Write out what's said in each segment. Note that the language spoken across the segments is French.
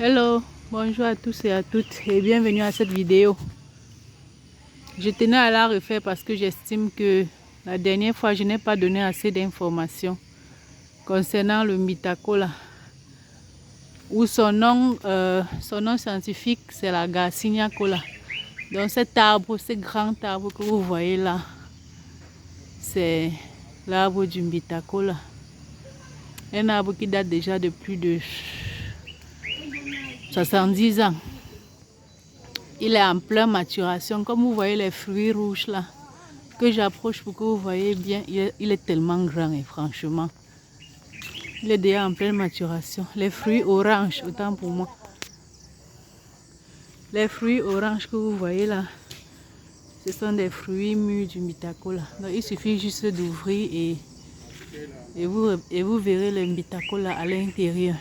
Hello, bonjour à tous et à toutes et bienvenue à cette vidéo. Je tenais à la refaire parce que j'estime que la dernière fois je n'ai pas donné assez d'informations concernant le Mitacola, où son nom scientifique c'est la Garcinia cola. Donc cet arbre, ce grand arbre que vous voyez là, c'est l'arbre du Mitacola. Un arbre qui date déjà de plus de 70 ans. Il est en pleine maturation. Comme vous voyez les fruits rouges là, que j'approche pour que vous voyez bien, il est tellement grand et franchement, il est déjà en pleine maturation. Les fruits oranges, autant pour moi. Les fruits oranges que vous voyez là, ce sont des fruits mûrs du Mitacola. Donc il suffit juste d'ouvrir et vous verrez le Mitacola à l'intérieur.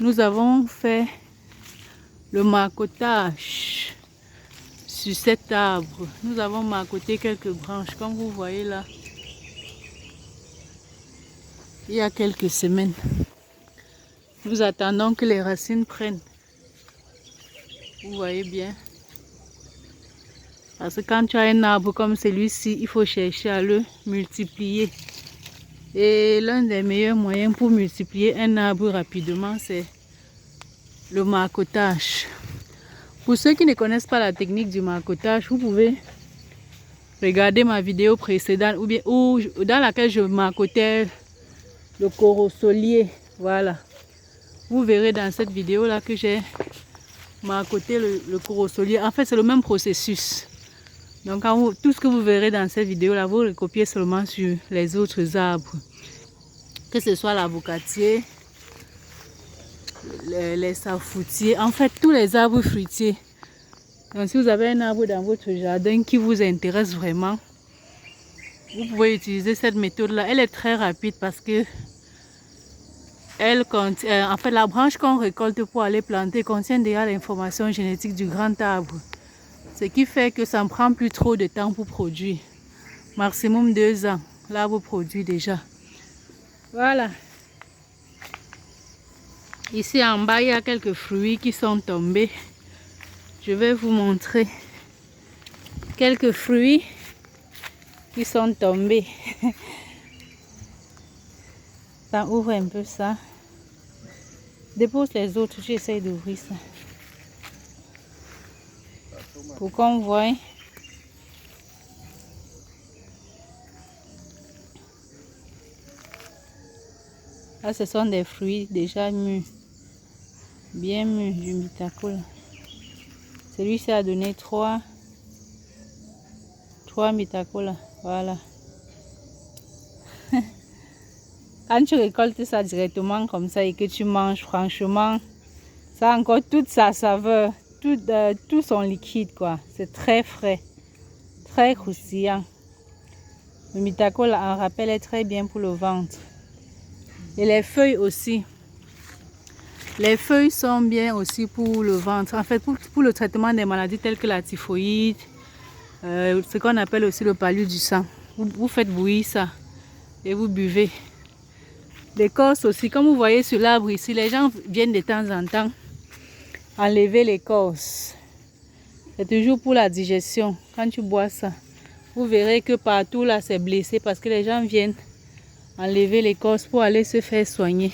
Nous avons fait le marcotage sur cet arbre. Nous avons marcoté quelques branches, comme vous voyez là, il y a quelques semaines. Nous attendons que les racines prennent. Vous voyez bien. Parce que quand tu as un arbre comme celui-ci, il faut chercher à le multiplier. Et l'un des meilleurs moyens pour multiplier un arbre rapidement, c'est le marcotage. Pour ceux qui ne connaissent pas la technique du marcotage, vous pouvez regarder ma vidéo précédente dans laquelle je marcotais le corosolier. Voilà. Vous verrez dans cette vidéo là que j'ai marcoté le corosolier. En fait, c'est le même processus. Donc, tout ce que vous verrez dans cette vidéo là, vous recopiez seulement sur les autres arbres. Que ce soit l'avocatier, les safoutiers, en fait, tous les arbres fruitiers. Donc, si vous avez un arbre dans votre jardin qui vous intéresse vraiment, vous pouvez utiliser cette méthode là. Elle est très rapide parce que en fait, la branche qu'on récolte pour aller planter contient déjà l'information génétique du grand arbre. Ce qui fait que ça ne prend plus trop de temps pour produire. Maximum 2 ans, l'arbre produit déjà. Voilà. Ici en bas, il y a quelques fruits qui sont tombés. Je vais vous montrer quelques fruits qui sont tombés. Ça ouvre un peu ça. Dépose les autres, j'essaie d'ouvrir ça. Pour qu'on voit. Là, ce sont des fruits déjà mûrs. Bien mûrs du Mitacola. Celui-ci a donné 3 Mitacola. Voilà. Quand tu récoltes ça directement comme ça et que tu manges, franchement, ça a encore toute sa saveur, tout son liquide, quoi. C'est très frais, très croustillant. Le Mitacola, en rappel, est très bien pour le ventre. Et les feuilles aussi. Les feuilles sont bien aussi pour le ventre. En fait, pour le traitement des maladies telles que la typhoïde, ce qu'on appelle aussi le palu du sang. Vous faites bouillir ça et vous buvez. L'écorce aussi, comme vous voyez sur l'arbre ici, les gens viennent de temps en temps enlever l'écorce. C'est toujours pour la digestion. Quand tu bois ça, vous verrez que partout là c'est blessé parce que les gens viennent enlever l'écorce pour aller se faire soigner.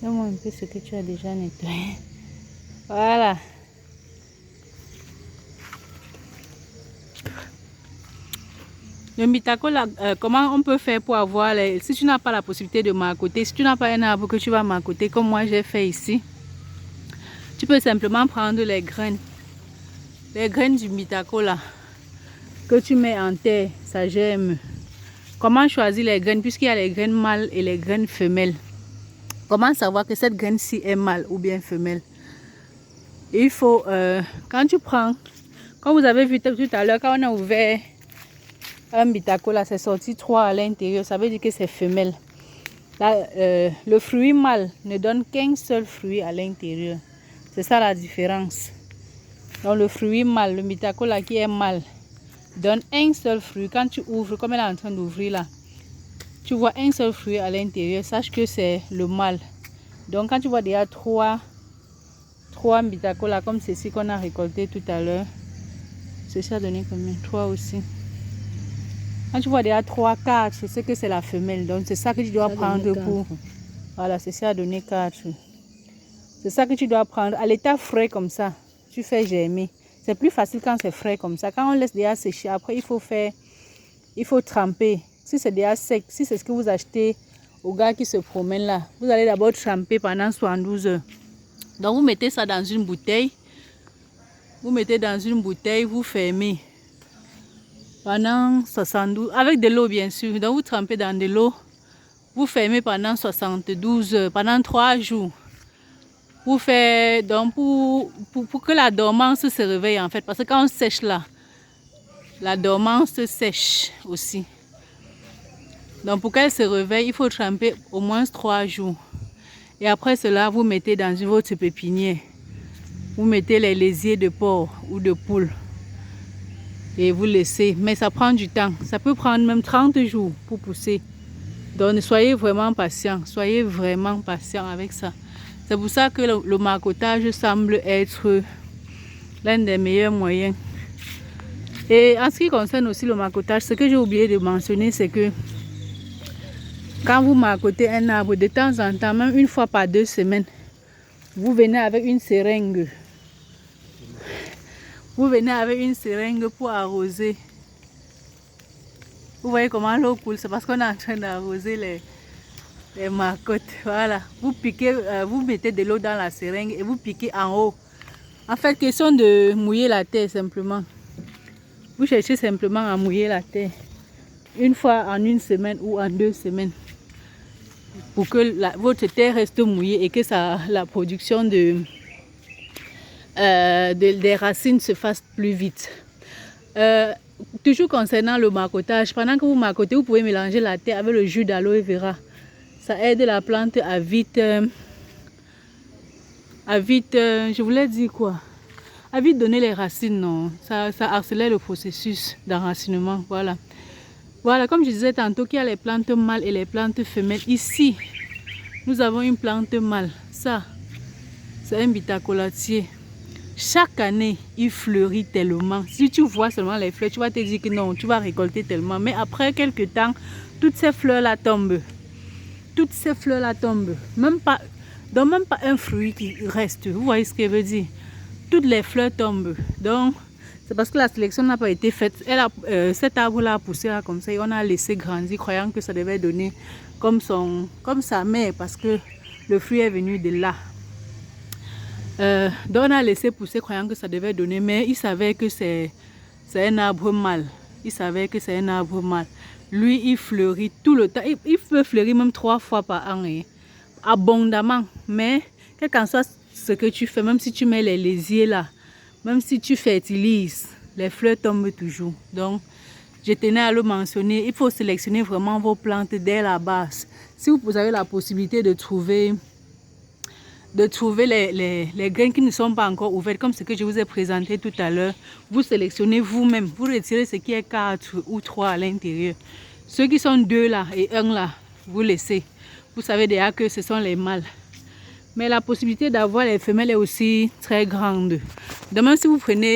Donne-moi un peu ce que tu as déjà nettoyé. Voilà. Le Mitacola, comment on peut faire pour avoir si tu n'as pas la possibilité de marcoter, si tu n'as pas un arbre que tu vas marcoter comme moi j'ai fait ici, tu peux simplement prendre les graines du Mitacola que tu mets en terre, ça germe. Comment choisir les graines puisqu'il y a les graines mâles et les graines femelles? Comment savoir que cette graine-ci est mâle ou bien femelle? Il faut, quand tu prends, comme vous avez vu tout à l'heure, quand on a ouvert un Mitacola, c'est sorti 3 à l'intérieur, ça veut dire que c'est femelle. Là, le fruit mâle ne donne qu'un seul fruit à l'intérieur. C'est ça la différence. Donc le fruit mâle, le Mitacola qui est mâle, donne un seul fruit. Quand tu ouvres, comme elle est en train d'ouvrir là, tu vois un seul fruit à l'intérieur. Sache que c'est le mâle. Donc quand tu vois déjà trois Mitacola comme ceci qu'on a récolté tout à l'heure, ceci a donné combien? 3 aussi. Quand tu vois déjà 3, 4, je sais que c'est la femelle. Donc c'est ça que tu dois prendre pour... Voilà, ceci a donné 4. C'est ça que tu dois prendre. À l'état frais comme ça, tu fais germer. C'est plus facile quand c'est frais comme ça. Quand on laisse déjà sécher, après il faut tremper. Si c'est déjà sec, si c'est ce que vous achetez aux gars qui se promènent là, vous allez d'abord tremper pendant 72 heures. Donc vous mettez ça dans une bouteille. Vous mettez dans une bouteille, vous fermez. Pendant 72, avec de l'eau bien sûr. Donc vous trempez dans de l'eau. Vous fermez pendant 72 heures, pendant 3 jours. Vous faites donc pour que la dormance se réveille en fait. Parce que quand on sèche là, la dormance sèche aussi. Donc pour qu'elle se réveille, il faut tremper au moins 3 jours. Et après cela, vous mettez dans votre pépinière. Vous mettez les lisiers de porc ou de poule. Et vous laissez. Mais ça prend du temps. Ça peut prendre même 30 jours pour pousser. Donc soyez vraiment patient. Soyez vraiment patient avec ça. C'est pour ça que le marcottage semble être l'un des meilleurs moyens. Et en ce qui concerne aussi le marcottage, ce que j'ai oublié de mentionner, c'est que quand vous marcotez un arbre, de temps en temps, même une fois par 2 semaines, vous venez avec une seringue. Vous venez avec une seringue pour arroser. Vous voyez comment l'eau coule, c'est parce qu'on est en train d'arroser les marcottes. Voilà. Vous piquez, vous mettez de l'eau dans la seringue et vous piquez en haut. En fait, question de mouiller la terre simplement. Vous cherchez simplement à mouiller la terre. Une fois en 1 semaine ou en 2 semaines. Pour que votre terre reste mouillée et que la production des racines se fasse plus vite. Toujours concernant le marcottage, pendant que vous marcotez, vous pouvez mélanger la terre avec le jus d'aloe vera. Ça aide la plante à vite, je voulais dire quoi? À vite donner les racines, non. Ça accélère le processus d'enracinement, voilà. Voilà, comme je disais tantôt qu'il y a les plantes mâles et les plantes femelles. Ici, nous avons une plante mâle. Ça, c'est un bitacolatier. Chaque année, il fleurit tellement. Si tu vois seulement les fleurs, tu vas te dire que non, tu vas récolter tellement. Mais après quelques temps, toutes ces fleurs-là tombent. Toutes ces fleurs-là tombent. Même pas un fruit qui reste. Vous voyez ce que je veux dire? Toutes les fleurs tombent. Donc, c'est parce que la sélection n'a pas été faite. Cet arbre-là a poussé là, comme ça et on a laissé grandir, croyant que ça devait donner comme sa mère, parce que le fruit est venu de là. Donc on a laissé pousser croyant que ça devait donner, mais il savait que c'est un arbre mâle. Il savait que c'est un arbre mâle. Lui, il fleurit tout le temps. Il peut fleurir même 3 fois par an, hein, abondamment. Mais quel qu'en soit ce que tu fais, même si tu mets les lisiers là, même si tu fertilises, les fleurs tombent toujours. Donc, je tenais à le mentionner. Il faut sélectionner vraiment vos plantes dès la base. Si vous avez la possibilité de trouver les graines qui ne sont pas encore ouvertes, comme ce que je vous ai présenté tout à l'heure, vous sélectionnez vous-même. Vous retirez ce qui est 4 ou 3 à l'intérieur. Ceux qui sont 2 là et 1 là, vous laissez. Vous savez déjà que ce sont les mâles. Mais la possibilité d'avoir les femelles est aussi très grande. Demain, si vous prenez